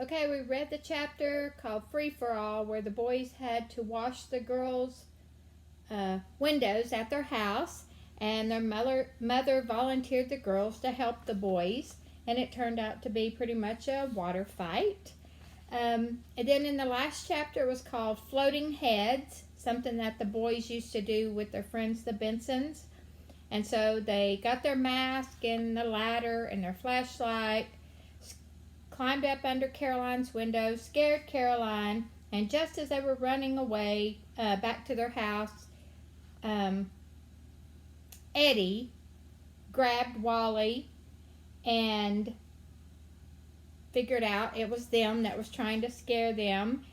Okay, we read the chapter called Free for All, where the boys had to wash the girls' windows at their house, and their mother volunteered the girls to help the boys, and it turned out to be pretty much a water fight. And then in the last chapter, it was called Floating Heads, something that the boys used to do with their friends, the Bensons. And so they got their mask and the ladder and their flashlight, climbed up under Caroline's window, scared Caroline, and just as they were running away back to their house, Eddie grabbed Wally and figured out it was them that was trying to scare them,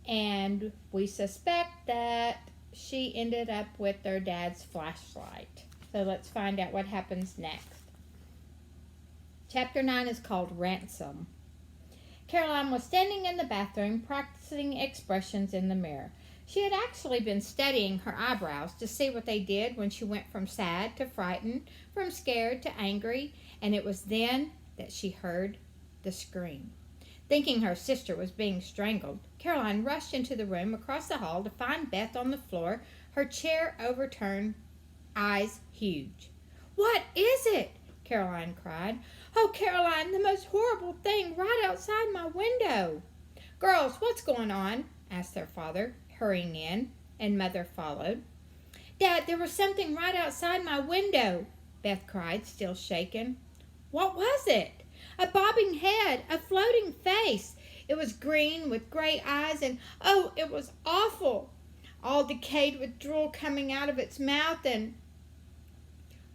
and we suspect that she ended up with their dad's flashlight. So let's find out what happens next. Chapter 9 is called Ransom. Caroline was standing in the bathroom practicing expressions in the mirror. She had actually been studying her eyebrows to see what they did when she went from sad to frightened, from scared to angry, and it was then that she heard the scream. Thinking her sister was being strangled, Caroline rushed into the room across the hall to find Beth on the floor, her chair overturned, eyes huge. "What is it?" Caroline cried. "Oh, Caroline, the most horrible thing right outside my window." "Girls, what's going on?" asked their father, hurrying in, and Mother followed. "Dad, there was something right outside my window," Beth cried, still shaken. "What was it?" "A bobbing head, a floating face. It was green with gray eyes, and oh, it was awful. All decayed with drool coming out of its mouth, and..."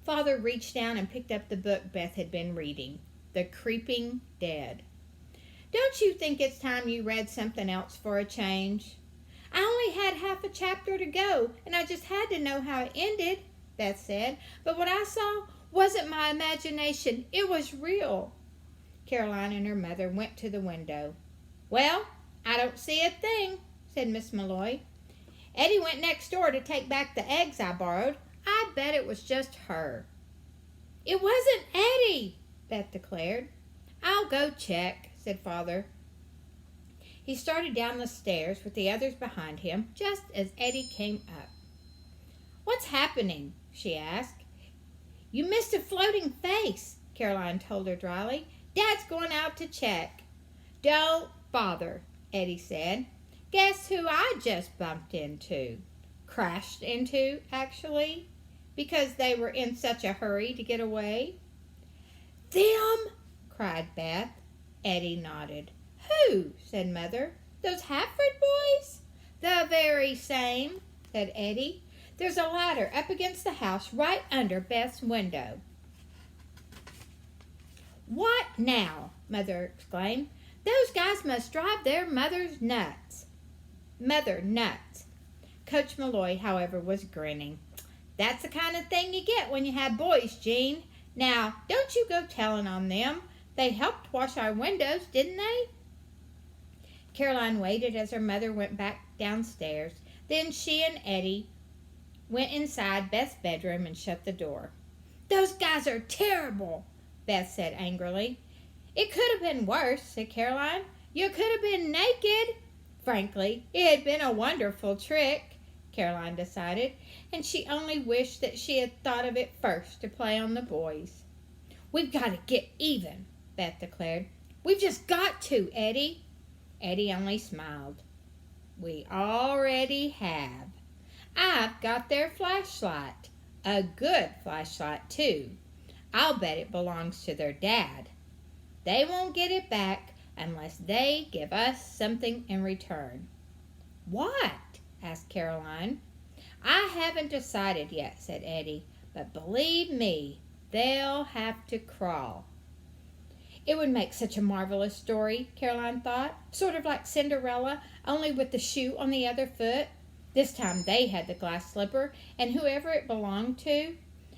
Father reached down and picked up the book Beth had been reading, The Creeping Dead. "Don't you think it's time you read something else for a change?" "I only had half a chapter to go, and I just had to know how it ended," Beth said. "But what I saw wasn't my imagination. It was real." Caroline and her mother went to the window. "Well, I don't see a thing," said Miss Malloy. "Eddie went next door to take back the eggs I borrowed. I bet it was just her." "It wasn't Eddie," Beth declared. "I'll go check," said Father. He started down the stairs with the others behind him just as Eddie came up. "What's happening?" she asked. "You missed a floating face," Caroline told her dryly. "Dad's going out to check." "Don't bother," Eddie said. "Guess who I just bumped into? Crashed into, actually, because they were in such a hurry to get away." "Them?" cried Beth. Eddie nodded. "Who?" said Mother. "Those Hatford boys?" "The very same," said Eddie. "There's a ladder up against the house right under Beth's window." "What now?" Mother exclaimed. "Those guys must drive their mother nuts." Coach Malloy, however, was grinning. "That's the kind of thing you get when you have boys, Jean. Now, don't you go telling on them. They helped wash our windows, didn't they?" Caroline waited as her mother went back downstairs. Then she and Eddie went inside Beth's bedroom and shut the door. "Those guys are terrible," Beth said angrily. "It could have been worse," said Caroline. "You could have been naked." Frankly, it had been a wonderful trick, Caroline decided, and she only wished that she had thought of it first to play on the boys. "We've got to get even," Beth declared. "We've just got to, Eddie." Eddie only smiled. "We already have. I've got their flashlight. A good flashlight, too. I'll bet it belongs to their dad. They won't get it back unless they give us something in return." "What?" asked Caroline. "I haven't decided yet," said Eddie, "but believe me, they'll have to crawl." It would make such a marvelous story, Caroline thought, sort of like Cinderella, only with the shoe on the other foot. This time they had the glass slipper, and whoever it belonged to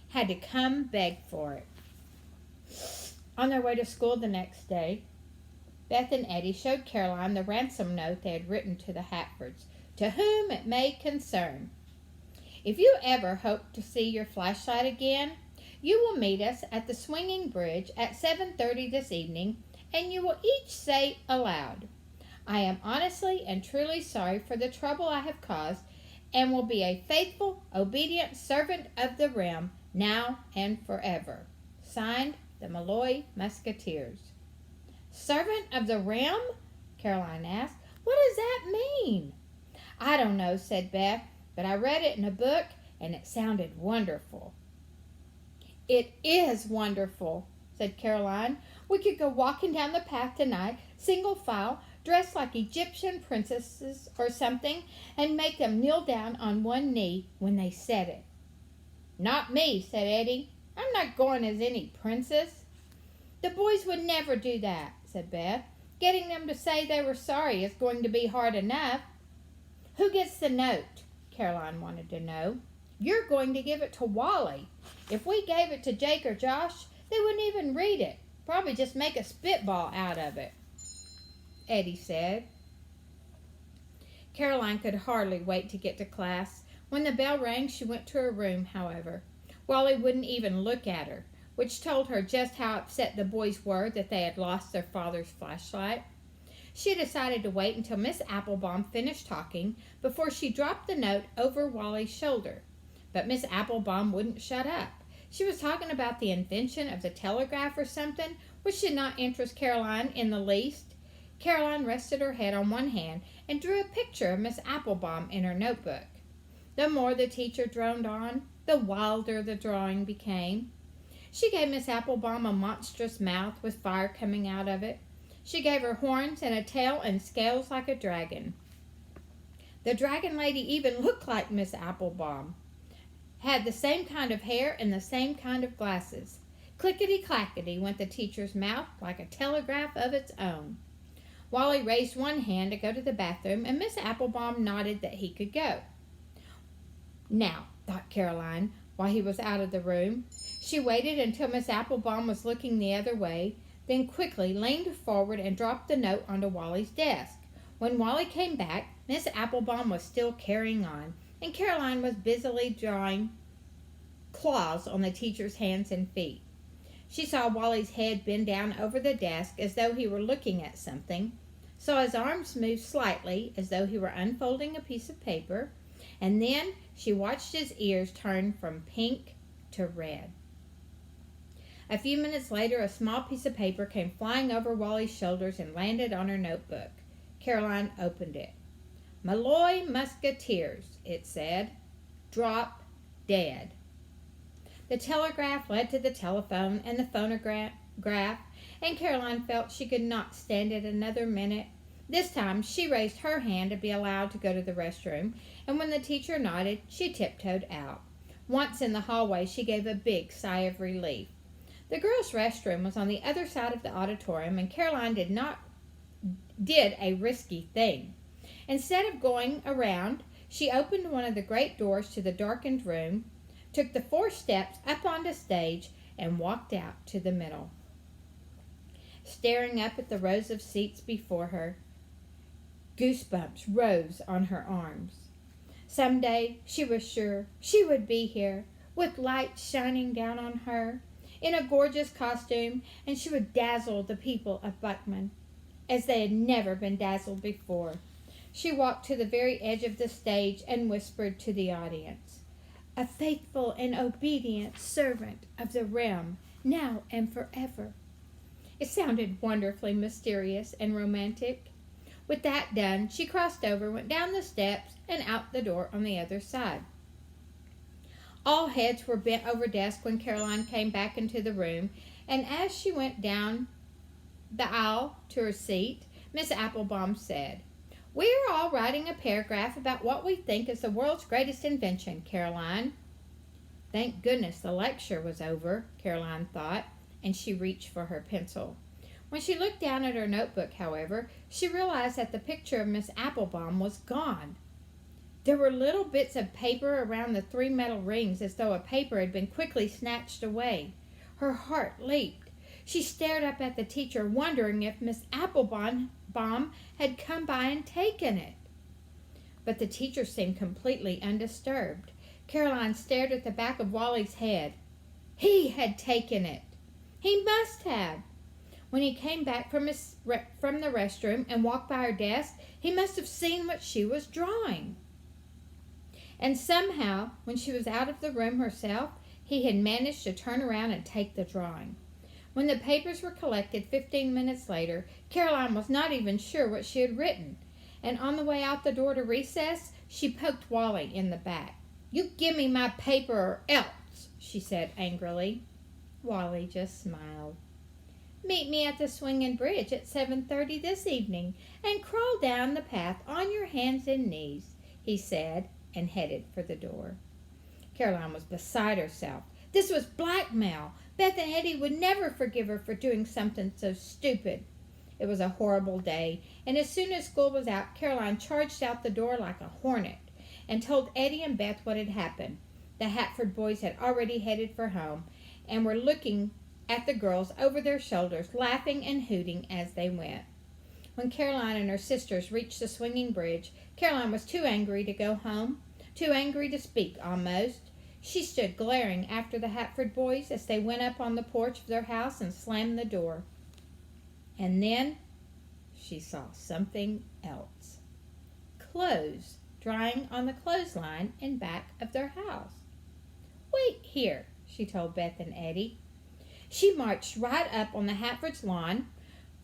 had to come beg for it. On their way to school the next day, Beth and Eddie showed Caroline the ransom note they had written to the Hatfords, "To whom it may concern. If you ever hope to see your flashlight again, you will meet us at the swinging bridge at 7:30 this evening, and you will each say aloud, I am honestly and truly sorry for the trouble I have caused, and will be a faithful, obedient servant of the realm, now and forever. Signed, the Malloy Musketeers. Servant of the realm? Caroline asked. What does that mean? I don't know, said Beth, but I read it in a book, and it sounded wonderful. It is wonderful, said Caroline. We could go walking down the path tonight, single file, dressed like Egyptian princesses or something, and make them kneel down on one knee when they said it. Not me, said Eddie. I'm not going as any princess. The boys would never do that, said Beth. Getting them to say they were sorry is going to be hard enough. Who gets the note? Caroline wanted to know. You're going to give it to Wally. If we gave it to Jake or Josh, they wouldn't even read it. Probably just make a spitball out of it, Eddie said. Caroline could hardly wait to get to class. When the bell rang, she went to her room, however. Wally wouldn't even look at her, which told her just how upset the boys were that they had lost their father's flashlight. She decided to wait until Miss Applebaum finished talking before she dropped the note over Wally's shoulder. But Miss Applebaum wouldn't shut up. She was talking about the invention of the telegraph or something, which did not interest Caroline in the least. Caroline rested her head on one hand and drew a picture of Miss Applebaum in her notebook. The more the teacher droned on, the wilder the drawing became. She gave Miss Applebaum a monstrous mouth with fire coming out of it. She gave her horns and a tail and scales like a dragon. The dragon lady even looked like Miss Applebaum, had the same kind of hair and the same kind of glasses. Clickety-clackety went the teacher's mouth like a telegraph of its own. Wally raised one hand to go to the bathroom, and Miss Applebaum nodded that he could go. Now, thought Caroline, while he was out of the room. She waited until Miss Applebaum was looking the other way, then quickly leaned forward and dropped the note onto Wally's desk. When Wally came back, Miss Applebaum was still carrying on, and Caroline was busily drawing claws on the teacher's hands and feet. She saw Wally's head bend down over the desk as though he were looking at something, saw his arms move slightly as though he were unfolding a piece of paper, and then she watched his ears turn from pink to red. A few minutes later, a small piece of paper came flying over Wally's shoulders and landed on her notebook. Caroline opened it. Malloy Musketeers, it said. Drop dead. The telegraph led to the telephone and the phonograph, and Caroline felt she could not stand it another minute. This time she raised her hand to be allowed to go to the restroom, and when the teacher nodded, she tiptoed out. Once in the hallway, she gave a big sigh of relief. The girls' restroom was on the other side of the auditorium, and Caroline did a risky thing. Instead of going around, she opened one of the great doors to the darkened room, took the 4 steps up onto stage, and walked out to the middle. Staring up at the rows of seats before her, goosebumps rose on her arms. Someday, she was sure, she would be here, with light shining down on her, in a gorgeous costume, and she would dazzle the people of Buckman as they had never been dazzled before. She walked to the very edge of the stage and whispered to the audience, "A faithful and obedient servant of the realm, now and forever." It sounded wonderfully mysterious and romantic. With that done, she crossed over, went down the steps, and out the door on the other side. All heads were bent over desk when Caroline came back into the room, and as she went down the aisle to her seat, Miss Applebaum said, "We are all writing a paragraph about what we think is the world's greatest invention, Caroline." Thank goodness the lecture was over, Caroline thought, and she reached for her pencil. When she looked down at her notebook, however, she realized that the picture of Miss Applebaum was gone. There were little bits of paper around the 3 metal rings, as though a paper had been quickly snatched away. Her heart leaped. She stared up at the teacher, wondering if Miss Applebaum had come by and taken it. But the teacher seemed completely undisturbed. Caroline stared at the back of Wally's head. He had taken it. He must have. When he came back from the restroom and walked by her desk, he must have seen what she was drawing. And somehow, when she was out of the room herself, he had managed to turn around and take the drawing. When the papers were collected 15 minutes later, Caroline was not even sure what she had written. And on the way out the door to recess, she poked Wally in the back. "You give me my paper or else," she said angrily. Wally just smiled. "Meet me at the swinging bridge at 7:30 this evening and crawl down the path on your hands and knees," he said, and headed for the door. Caroline was beside herself. This was blackmail. Beth and Eddie would never forgive her for doing something so stupid. It was a horrible day, and as soon as school was out, Caroline charged out the door like a hornet and told Eddie and Beth what had happened. The Hatford boys had already headed for home and were looking at the girls over their shoulders, laughing and hooting as they went. When Caroline and her sisters reached the swinging bridge, Caroline was too angry to go home, too angry to speak almost. She stood glaring after the Hatford boys as they went up on the porch of their house and slammed the door. And then she saw something else. Clothes drying on the clothesline in back of their house. "Wait here," she told Beth and Eddie. She marched right up on the Hatford's lawn.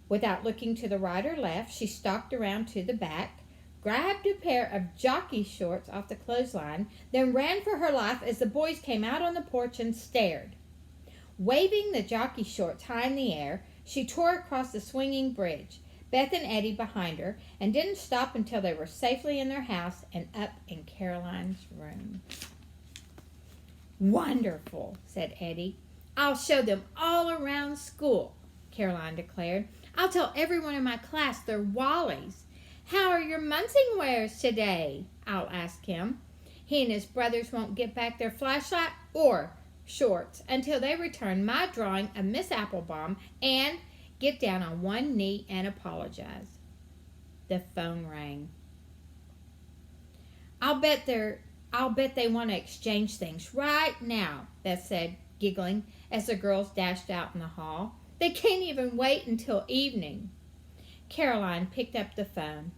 Without looking to the right or left, she stalked around to the back, grabbed a pair of jockey shorts off the clothesline, then ran for her life as the boys came out on the porch and stared. Waving the jockey shorts high in the air, she tore across the swinging bridge, Beth and Eddie behind her, and didn't stop until they were safely in their house and up in Caroline's room. "Wonderful," said Eddie. "I'll show them all around school," Caroline declared. "I'll tell everyone in my class they're Wally's. How are your Munsingwares today? I'll ask him. He and his brothers won't get back their flashlight or shorts until they return my drawing of Miss Applebaum and get down on one knee and apologize." The phone rang. I'll bet they want to exchange things right now," Beth said, giggling, as the girls dashed out in the hall. "They can't even wait until evening." Caroline picked up the phone.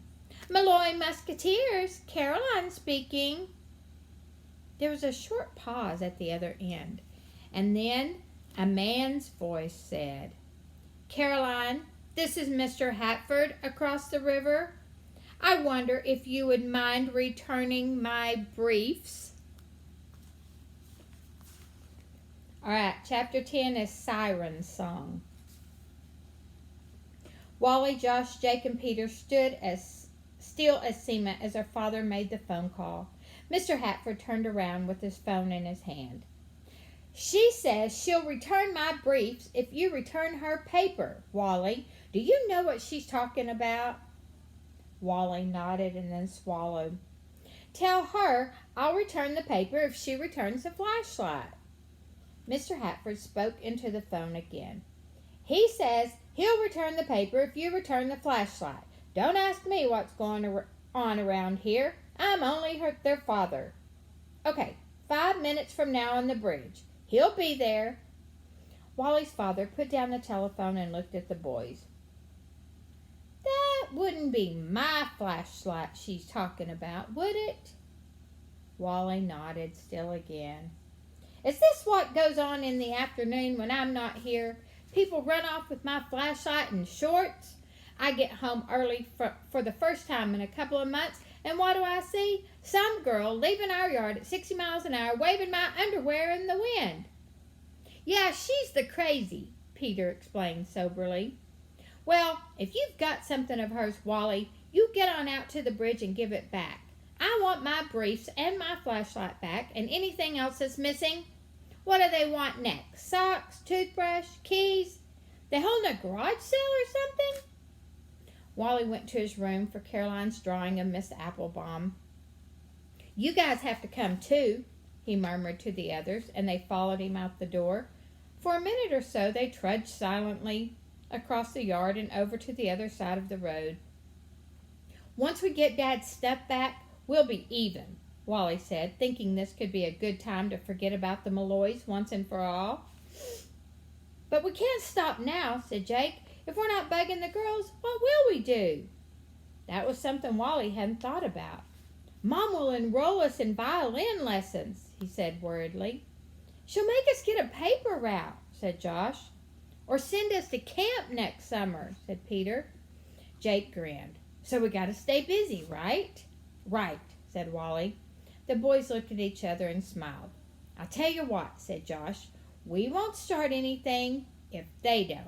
"Malloy Musketeers, Caroline speaking." There was a short pause at the other end, and then a man's voice said, "Caroline, this is Mr. Hatford across the river. I wonder if you would mind returning my briefs." All right, chapter 10 is Siren's Song. Wally, Josh, Jake, and Peter stood as still as cement as their father made the phone call. Mr. Hatford turned around with his phone in his hand. "She says she'll return my briefs if you return her paper, Wally. Do you know what she's talking about?" Wally nodded and then swallowed. "Tell her I'll return the paper if she returns the flashlight." Mr. Hatford spoke into the phone again. "He says he'll return the paper if you return the flashlight. Don't ask me what's going on around here. I'm only their father. Okay, 5 minutes from now on the bridge. He'll be there." Wally's father put down the telephone and looked at the boys. "That wouldn't be my flashlight she's talking about, would it?" Wally nodded still again. "Is this what goes on in the afternoon when I'm not here? People run off with my flashlight and shorts. I get home early for the first time in a couple of months, and what do I see? Some girl leaving our yard at 60 miles an hour waving my underwear in the wind." "Yeah, she's the crazy," Peter explained soberly. "Well, if you've got something of hers, Wally, you get on out to the bridge and give it back. I want my briefs and my flashlight back and anything else that's missing. What do they want next? Socks, toothbrush, keys? They holding a garage sale or something?" Wally went to his room for Caroline's drawing of Miss Applebaum. "You guys have to come too," he murmured to the others, and they followed him out the door. For a minute or so they trudged silently across the yard and over to the other side of the road. "Once we get Dad's stuff back, we'll be even," Wally said, thinking this could be a good time to forget about the Malloys once and for all. "But we can't stop now," said Jake. If we're not bugging the girls, what will we do? That was something Wally hadn't thought about. Mom will enroll us in violin lessons, he said worriedly. She'll make us get a paper route, said Josh. Or send us to camp next summer, said Peter. Jake grinned. So we got to stay busy, right? Right, said Wally. The boys looked at each other and smiled. I'll tell you what, said Josh. We won't start anything if they don't.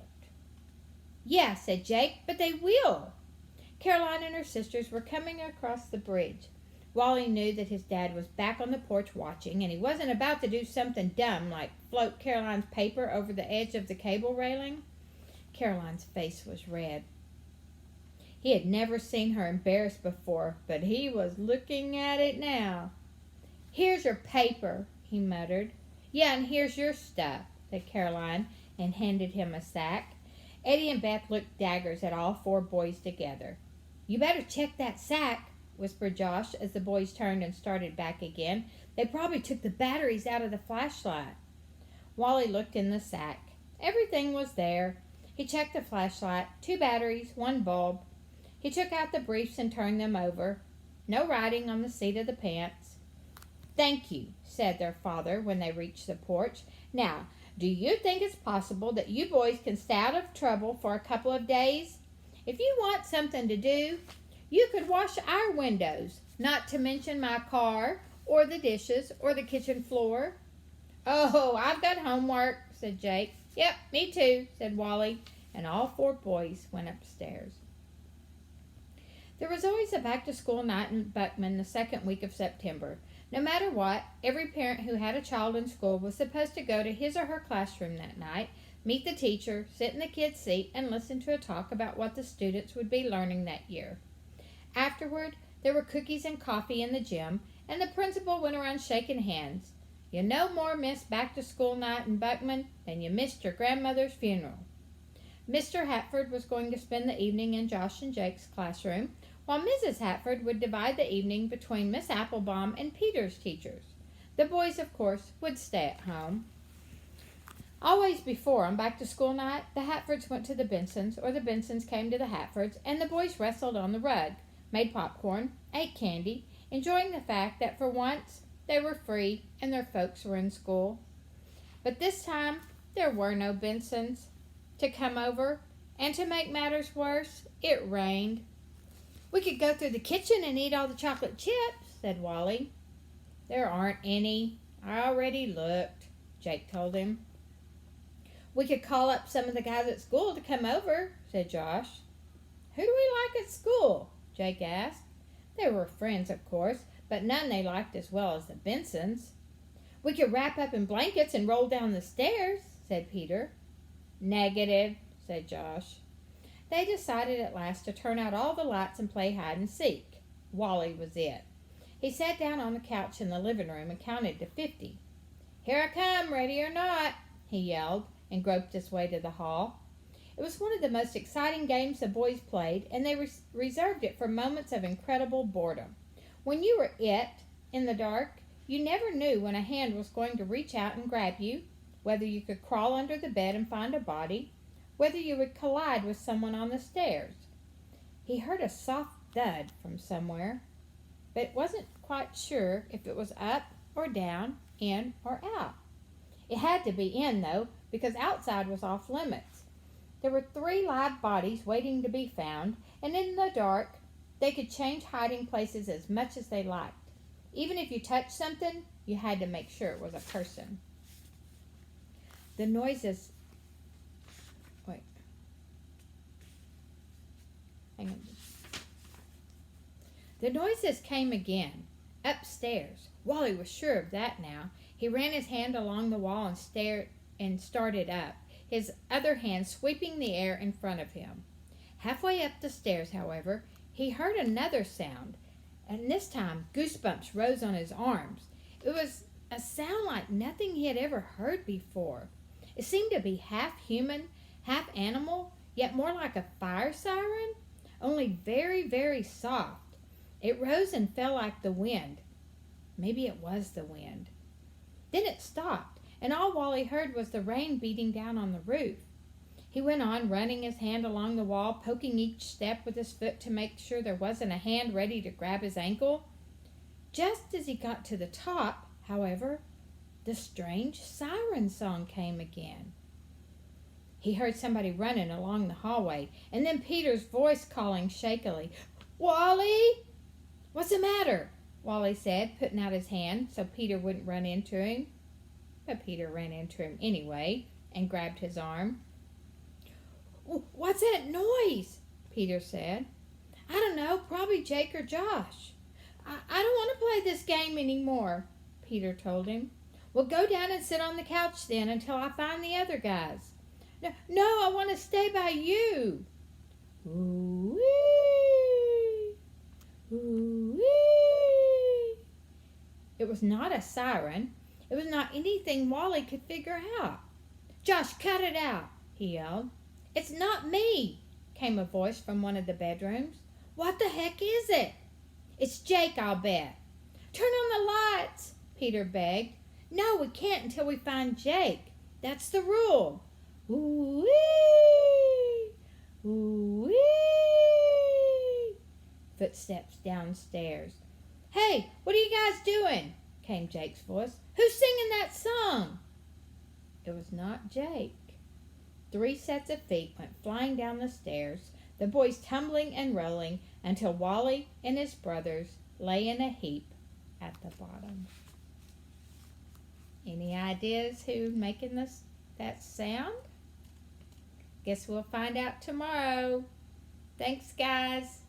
Yeah, said Jake, but they will. Caroline and her sisters were coming across the bridge. Wally knew that his dad was back on the porch watching, and he wasn't about to do something dumb like float Caroline's paper over the edge of the cable railing. Caroline's face was red. He had never seen her embarrassed before, but he was looking at it now. Here's your paper, he muttered. Yeah, and here's your stuff, said Caroline, and handed him a sack. Eddie and Beth looked daggers at all four boys together. You better check that sack, whispered Josh as the boys turned and started back again. They probably took the batteries out of the flashlight. Wally looked in the sack. Everything was there. He checked the flashlight, 2 batteries, 1 bulb. He took out the briefs and turned them over. No writing on the seat of the pants. Thank you, said their father when they reached the porch. Now, do you think it's possible that you boys can stay out of trouble for a couple of days? If you want something to do, you could wash our windows, not to mention my car, or the dishes, or the kitchen floor. Oh, I've got homework, said Jake. Yep, me too, said Wally, and all 4 boys went upstairs. There was always a back-to-school night in Buckman the 2nd week of September. No matter what, every parent who had a child in school was supposed to go to his or her classroom that night, meet the teacher, sit in the kid's seat, and listen to a talk about what the students would be learning that year. Afterward, there were cookies and coffee in the gym, and the principal went around shaking hands. You no more missed back-to-school night in Buckman than you missed your grandmother's funeral. Mr. Hatford was going to spend the evening in Josh and Jake's classroom, while Mrs. Hatford would divide the evening between Miss Applebaum and Peter's teachers. The boys, of course, would stay at home. Always before, on back-to-school night, the Hatfords went to the Bensons, or the Bensons came to the Hatfords, and the boys wrestled on the rug, made popcorn, ate candy, enjoying the fact that for once they were free and their folks were in school. But this time, there were no Bensons to come over, and to make matters worse, it rained. We could go through the kitchen and eat all the chocolate chips, said Wally. There aren't any. I already looked, Jake told him. We could call up some of the guys at school to come over, said Josh. Who do we like at school? Jake asked. They were friends, of course, but none they liked as well as the Bensons. We could wrap up in blankets and roll down the stairs, said Peter. Negative, said Josh. They decided at last to turn out all the lights and play hide and seek. Wally was it. He sat down on the couch in the living room and counted to 50. Here I come, ready or not, he yelled, and groped his way to the hall. It was one of the most exciting games the boys played, and they reserved it for moments of incredible boredom. When you were it, in the dark, you never knew when a hand was going to reach out and grab you, whether you could crawl under the bed and find a body, whether you would collide with someone on the stairs. He heard a soft thud from somewhere, but wasn't quite sure if it was up or down, in or out. It had to be in, though, because outside was off limits. There were 3 live bodies waiting to be found, and in the dark, they could change hiding places as much as they liked. Even if you touched something, you had to make sure it was a person. The noises... Hang on. The noises came again, upstairs. Wally was sure of that now. He ran his hand along the wall and started up, his other hand sweeping the air in front of him. Halfway up the stairs, however, he heard another sound, and this time goosebumps rose on his arms. It was a sound like nothing he had ever heard before. It seemed to be half human, half animal, yet more like a fire siren, only very, very soft. It rose and fell like the wind. Maybe it was the wind. Then it stopped, and all Wally heard was the rain beating down on the roof. He went on, running his hand along the wall, poking each step with his foot to make sure there wasn't a hand ready to grab his ankle. Just as he got to the top, however, the strange siren song came again. He heard somebody running along the hallway, and then Peter's voice calling shakily, "Wally!" "What's the matter?" Wally said, putting out his hand so Peter wouldn't run into him. But Peter ran into him anyway and grabbed his arm. "What's that noise?" Peter said. "I don't know, probably Jake or Josh." I don't want to play this game anymore," Peter told him. "Well, go down and sit on the couch then until I find the other guys." No, I want to stay by you." Ooh-wee, ooh-wee. It was not a siren. It was not anything Wally could figure out. "Josh, cut it out," he yelled. "It's not me," came a voice from one of the bedrooms. "What the heck is it?" "It's Jake, I'll bet." "Turn on the lights," Peter begged. "No, we can't until we find Jake. That's the rule." Ooh-wee, ooh-wee. Footsteps downstairs. "Hey, what are you guys doing?" came Jake's voice. "Who's singing that song?" It was not Jake. 3 sets of feet went flying down the stairs, the boys tumbling and rolling until Wally and his brothers lay in a heap at the bottom. Any ideas who's making that sound? Guess we'll find out tomorrow. Thanks, guys.